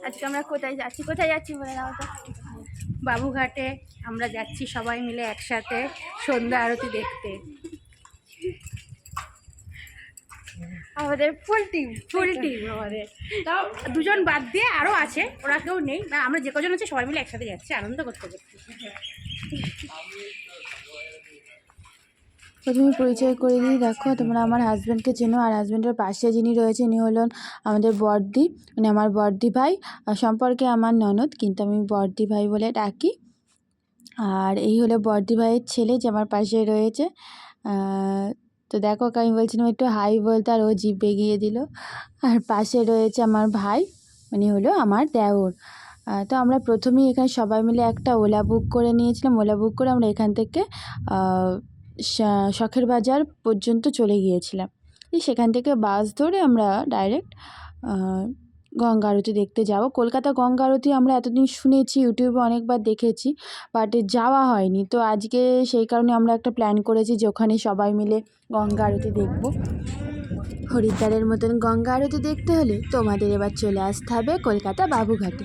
আজকে আমরা কোথায় যাচ্ছি বলে দাও তো। বাবুঘাটে আমরা যাচ্ছি সবাই মিলে একসাথে সন্ধ্যা আরতি দেখতে। আমাদের ফুল টিম আমাদের, তাও দুজন বাদ দিয়ে আরও আছে, ওরা কেউ নেই, আমরা যে কজন আছে সবাই মিলে একসাথে যাচ্ছি আনন্দ করতে করতে। প্রথমে পরিচয় করে দিই, দেখো তোমরা আমার হাজব্যান্ডকে চেনো, আর হাজব্যান্ডের পাশে যিনি রয়েছে ইনি হলেন আমাদের বড়দি, মানে আমার বড়দি ভাই সম্পর্কে আমার ননদ, কিন্তু আমি বড়দি ভাই বলে ডাকি। আর এই হলো বড়দি ভাইয়ের ছেলে যে আমার পাশে রয়েছে। তো দেখো আমি বলছিলাম একটু হাই বলতে, আর ও জিভ বেগিয়ে দিল। আর পাশে রয়েছে আমার ভাই, মানে হলো আমার দেওর। তো আমরা প্রথমেই এখানে সবাই মিলে একটা ওলা বুক করে নিয়েছিলাম। ওলা বুক করে আমরা এখান থেকে শখের বাজার পর্যন্ত চলে গিয়েছিলাম। সেখান থেকে বাস ধরে আমরা ডাইরেক্ট গঙ্গা আরতি দেখতে যাব। কলকাতা গঙ্গা আরতি আমরা এতদিন শুনেছি, ইউটিউবে অনেকবার দেখেছি, বাট যাওয়া হয়নি। তো আজকে সেই কারণে আমরা একটা প্ল্যান করেছি যে ওখানে সবাই মিলে গঙ্গা আরতি দেখব। হরিদ্বারের মতন গঙ্গা আরতি দেখতে হলে তোমাদের এবার চলে আসতে হবে কলকাতা বাবুঘাটে।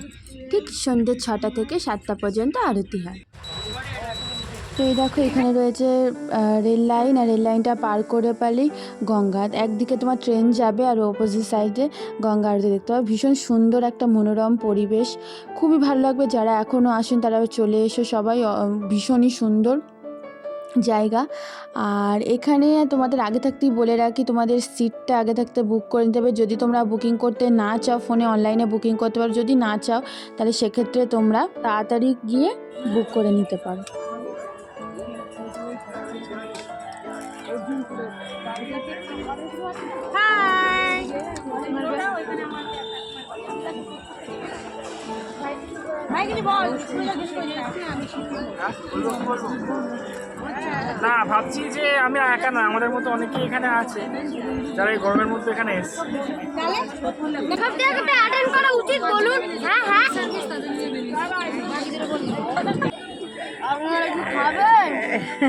ঠিক সন্ধ্যে 6টা থেকে 7টা পর্যন্ত আরতি হয়। তো এই দেখো এখানে রয়েছে রেল লাইন, আর রেল লাইনটা পার করে পারলেই গঙ্গা, একদিকে তোমার ট্রেন যাবে আর অপোজিট সাইডে গঙ্গা আরতি দেখতে পাবে। ভীষণ সুন্দর একটা মনোরম পরিবেশ, খুবই ভালো লাগবে। যারা এখনও আসেন তারা চলে এসো সবাই, ভীষণই সুন্দর জায়গা। আর এখানে তোমাদের আগে থাকতেই বলে রাখি, তোমাদের সিটটা আগে থাকতে বুক করে নিতে হবে। যদি তোমরা বুকিং করতে না চাও, ফোনে অনলাইনে বুকিং করতে পারো। যদি না চাও তাহলে সেক্ষেত্রে তোমরা তাড়াতাড়ি গিয়ে বুক করে নিতে পারো। না, ভাবছি যে আমি একা না, আমাদের মতো অনেকেই এখানে আছে যারা এই গরমের মধ্যে এখানে এসছে।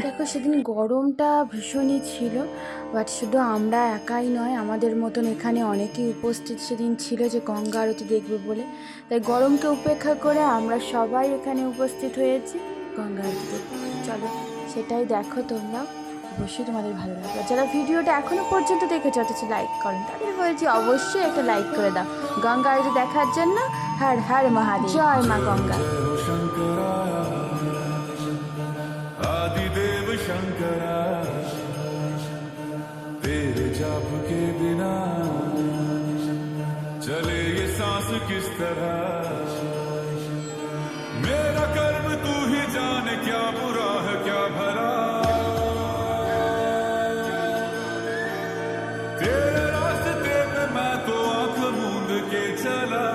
দেখো সেদিন গরমটা ভীষণই ছিল, বাট শুধু আমরা একাই নয়, আমাদের মতন এখানে অনেকেই উপস্থিত সেদিন ছিল যে গঙ্গা আরতি দেখবে বলে। তাই গরমকে উপেক্ষা করে আমরা সবাই এখানে উপস্থিত হয়েছি গঙ্গা আরতি দেখতে। চলো সেটাই দেখো তোমরা, অবশ্যই তোমাদের ভালো লাগবে। যারা ভিডিওটা এখনও পর্যন্ত দেখেছো অথচ লাইক করেন, তাদের বলছি অবশ্যই একটা লাইক করে দাও গঙ্গা আরতি দেখার জন্য। হর হর মহাদেব, জয় মা গঙ্গা। आदिदेव शंकरा तेरे जाप के बिना चले ये सांस किस तरह। मेरा कर्म तू ही जाने, क्या बुरा है क्या भला। तेरे रास्ते पे मैं तो आंख मूंद के चला।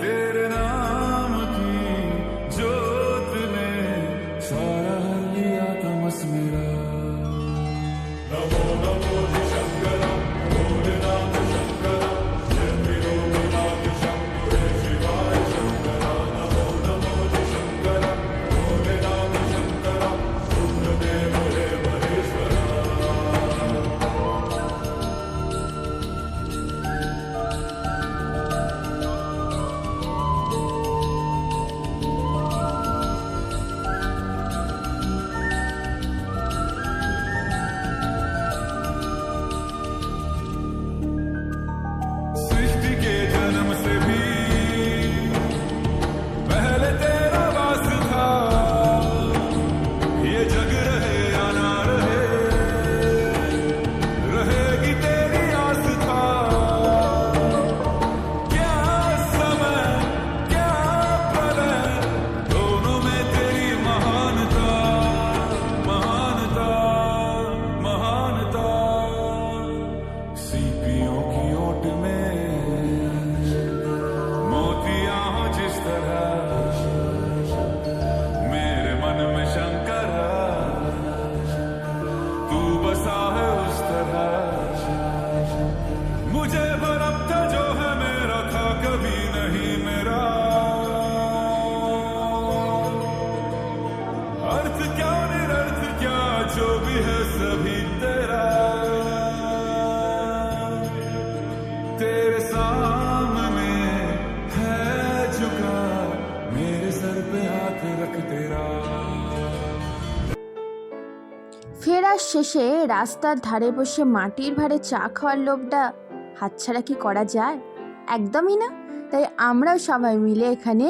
तेरे नाम की जोत ने सारा हर लिया तमस मेरा। नमो नमो शंकरा, भोलेनाथ शंकरा, पे हाथ रख तेरा। ফেরার শেষে রাস্তার ধারে বসে মাটির ভাঁড়ে চা খাওয়ার লোভটা হাতছাড়া কি করা যায়? একদমই না। তাই আমরাও সবাই মিলে এখানে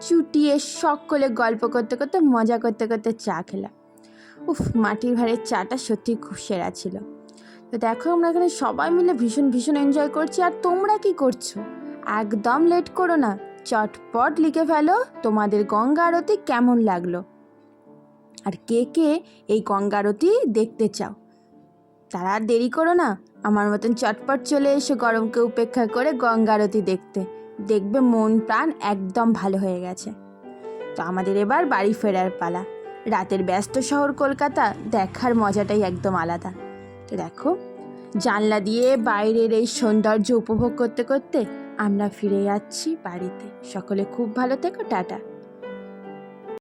চুটিয়ে সকলে গল্প করতে করতে মজা করতে করতে চা খেলাম। উফ, মাটির ভাঁড়ের চাটা সত্যি খুব সেরা ছিল। তো দেখো আমরা এখানে সবাই মিলে ভীষণ ভীষণ এনজয় করছি। আর তোমরা কি করছো? একদম লেট করো না, চটপট লিখে ফেলো তোমাদের গঙ্গা আরতি কেমন লাগলো, আর কে কে এই গঙ্গা আরতি দেখতে চাও। তারা আর দেরি করো না, আমার মতন চটপট চলে এসো গরমকে উপেক্ষা করে গঙ্গা আরতি দেখতে। দেখবে মন প্রাণ একদম ভালো হয়ে গেছে। তো আমাদের এবার বাড়ি ফেরার পালা। রাতের ব্যস্ত শহর কলকাতা দেখার মজাটাই একদম আলাদা। তো দেখো, জানলা দিয়ে বাইরের এই সৌন্দর্য উপভোগ করতে করতে আমরা ফিরে যাচ্ছি বাড়িতে। সকলে খুব ভালো থেকো, টাটা।